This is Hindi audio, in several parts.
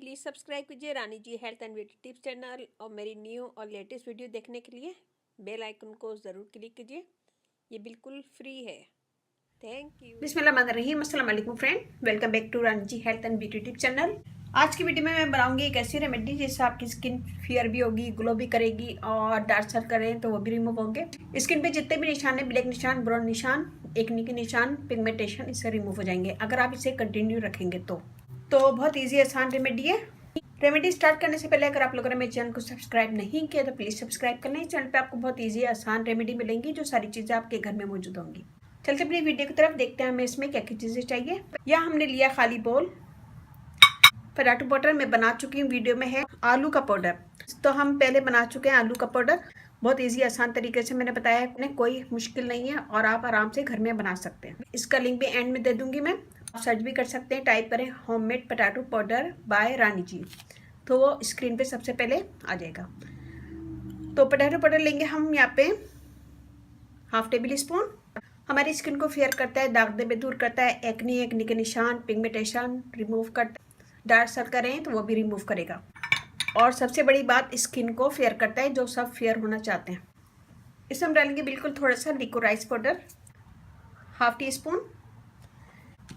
प्लीज़ सब्सक्राइब कीजिए Rani ji health and beauty tips channel और मेरी न्यू और लेटेस्ट वीडियो देखने के लिए बेल आइकन को ज़रूर क्लिक कीजिए। ये बिल्कुल फ्री है। Thank you. बिस्मिल्लाहिर्रहमानिर्रहीम। अस्सलाम वालेकुम friend, welcome back to Rani ji health and beauty tips channel. आज की वीडियो में मैं बनाऊंगी एक ऐसी रेमेडी जिससे आपकी स्किन फेयर भी होगी, ग्लो भी करेगी और डार्क सर्कल करें तो वो भी रिमूव होंगे। स्किन पे जितने भी निशान है, ब्लैक निशान, ब्राउन निशान, एक्ने के निशान, पिगमेंटेशन, इससे रिमूव हो जाएंगे अगर आप इसे कंटिन्यू रखेंगे तो बहुत ईजी आसान रेमेडी है। रेमेडी स्टार्ट करने से पहले अगर आप लोगों ने मेरे चैनल को सब्सक्राइब नहीं किया तो प्लीज़ सब्सक्राइब कर लें। इस चैनल पे आपको बहुत ईजी आसान रेमेडी मिलेंगी जो सारी चीज़ें आपके घर में मौजूद होंगी। चलते अपनी वीडियो की तरफ, देखते हैं हमें इसमें क्या क्या चीज़ें चाहिए। यहाँ हमने लिया खाली बोल, पोटैटो पाउडर मैं बना चुकी हूँ, वीडियो में है। आलू का पाउडर तो हम पहले बना चुके हैं। आलू का पाउडर बहुत इजी आसान तरीके से मैंने बताया है, कोई मुश्किल नहीं है और आप आराम से घर में बना सकते हैं। इसका लिंक भी एंड में दे दूंगी मैं, आप सर्च भी कर सकते हैं। टाइप करें होममेड पोटैटो पाउडर बाय रानी जी तो वो स्क्रीन पे सबसे पहले आ जाएगा। तो पोटैटो पाउडर लेंगे हम यहाँ पे हाफ टेबल स्पून। हमारी स्किन को फेयर करता है, दाग धब्बे दूर करता है, एक्ने के निशान, पिगमेंटेशन रिमूव करता है, डार्क सर्कल करें तो वो भी रिमूव करेगा। और सबसे बड़ी बात, स्किन को फेयर करता है, जो सब फेयर होना चाहते हैं। इसमें हम डालेंगे बिल्कुल थोड़ा सा liquorice powder, half teaspoon.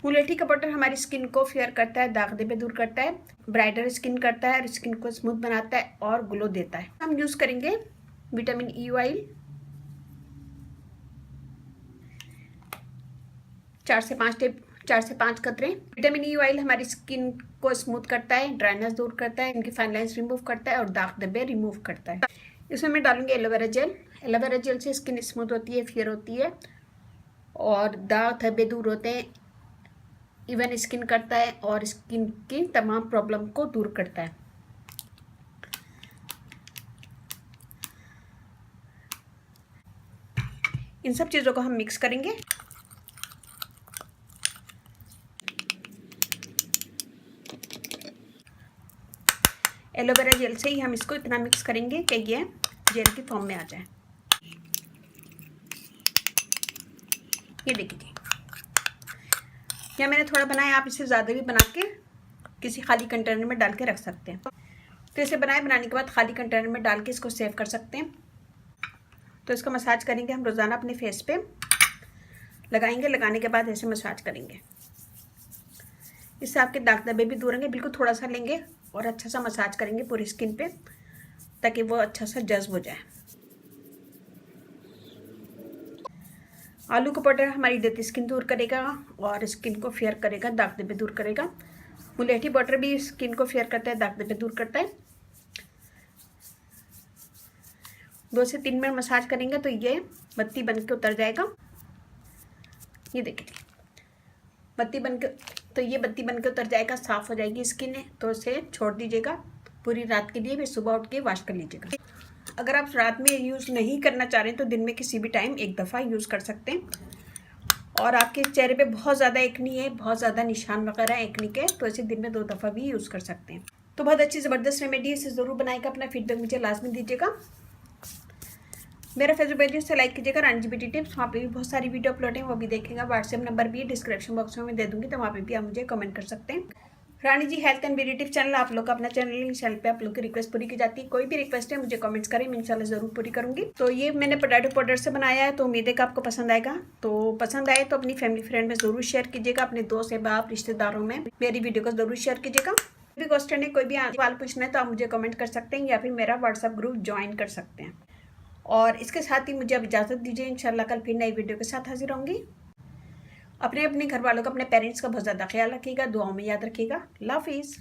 मुलेठी का पाउडर हमारी स्किन को फेयर करता है, दाग धब्बे दूर करता है, ब्राइटर स्किन करता है, स्किन को स्मूथ बनाता है और ग्लो देता है। हम यूज़ करेंगे विटामिन ई ऑयल 4 से 5 कतरे। विटामिन ई ऑयल हमारी स्किन को स्मूथ करता है, ड्राइनेस दूर करता है, इनकी फाइन लाइंस रिमूव करता है और दाग धब्बे रिमूव करता है। इसमें मैं डालूंगी एलोवेरा जेल। एलोवेरा जेल से स्किन स्मूथ होती है, फेयर होती है और दाग धब्बे दूर होते हैं, इवन स्किन करता है और स्किन की तमाम प्रॉब्लम को दूर करता है। इन सब चीज़ों को हम मिक्स करेंगे। एलोवेरा जेल से ही हम इसको इतना मिक्स करेंगे कि ये जेल की फॉर्म में आ जाए। ये देखिए, या मैंने थोड़ा बनाया, आप इसे ज़्यादा भी बना के किसी खाली कंटेनर में डाल के रख सकते हैं। तो इसे बनाने के बाद खाली कंटेनर में डाल के इसको सेव कर सकते हैं। तो इसको मसाज करेंगे हम रोज़ाना अपने फेस पे लगाएंगे। लगाने के बाद ऐसे मसाज करेंगे, इससे आपके दाग धब्बे भी दूर होंगे। बिल्कुल थोड़ा सा लेंगे और अच्छा सा मसाज करेंगे पूरी स्किन पे ताकि वो अच्छा सा जज्ब हो जाए। आलू का पाउडर हमारी डेड स्किन दूर करेगा और स्किन को फेयर करेगा, दाग धब्बे दूर करेगा। मुलेठी पाउडर भी स्किन को फेयर करता है, दाग धब्बे दूर करता है। 2 से 3 मिनट मसाज करेंगे तो ये बत्ती बन के उतर जाएगा। ये देखिए, बत्ती बन के उतर जाएगा, साफ हो जाएगी स्किन। तो इसे छोड़ दीजिएगा पूरी रात के लिए, फिर सुबह उठ के वॉश कर लीजिएगा। अगर आप रात में यूज़ नहीं करना चाह रहे हैं तो दिन में किसी भी टाइम एक दफ़ा यूज़ कर सकते हैं। और आपके चेहरे पे बहुत ज़्यादा एक्नी है, बहुत ज़्यादा निशान वगैरह है एक्नी के, तो इसे दिन में 2 दफ़ा भी यूज़ कर सकते हैं। तो बहुत अच्छी ज़बरदस्त रेमेडी, इसे ज़रूर बनाएगा। अपना फीडबैक मुझे लाजमी दीजिएगा। मेरा फेसबुक पेज से लाइक कीजिएगा, रानी जी ब्यूटी टिप्स। वहाँ पे भी बहुत सारी वीडियो अपलोड है, वो भी देखेगा। व्हाट्सएप नंबर भी डिस्क्रिप्शन बॉक्स में मैं दे दूँगी, तो वहाँ पे भी आप मुझे कमेंट कर सकते हैं। Rani ji health and beauty tips channel आप लोग का अपना चैनल, इस चैनल पे आप लोग की रिक्वेस्ट पूरी की जाती है। कोई भी रिक्वेस्ट है मुझे कमेंट्स करें, मैं इंशाल्लाह ज़रूर पूरी करूँगी। तो ये मैंने पोटैटो पाउडर से बनाया है, तो उम्मीद है कि आपको पसंद आएगा। तो पसंद आए तो अपनी फैमिली फ्रेंड में ज़रूर शेयर कीजिएगा, अपने दोस्त अहबाब रिश्तेदारों में मेरी वीडियो को ज़रूर शेयर कीजिएगा। कोई भी क्वेश्चन है, कोई भी सवाल पूछना है तो आप मुझे कमेंट कर सकते हैं या फिर मेरा व्हाट्सएप ग्रुप ज्वाइन कर सकते हैं। और इसके साथ ही मुझे अब इजाज़त दीजिए। इंशाल्लाह कल फिर नई वीडियो के साथ हाजिर होंगी। अपने घर वालों का, अपने पेरेंट्स का बहुत ज़्यादा ख्याल रखिएगा, दुआओं में याद रखिएगा। अल्लाह हाफिज़।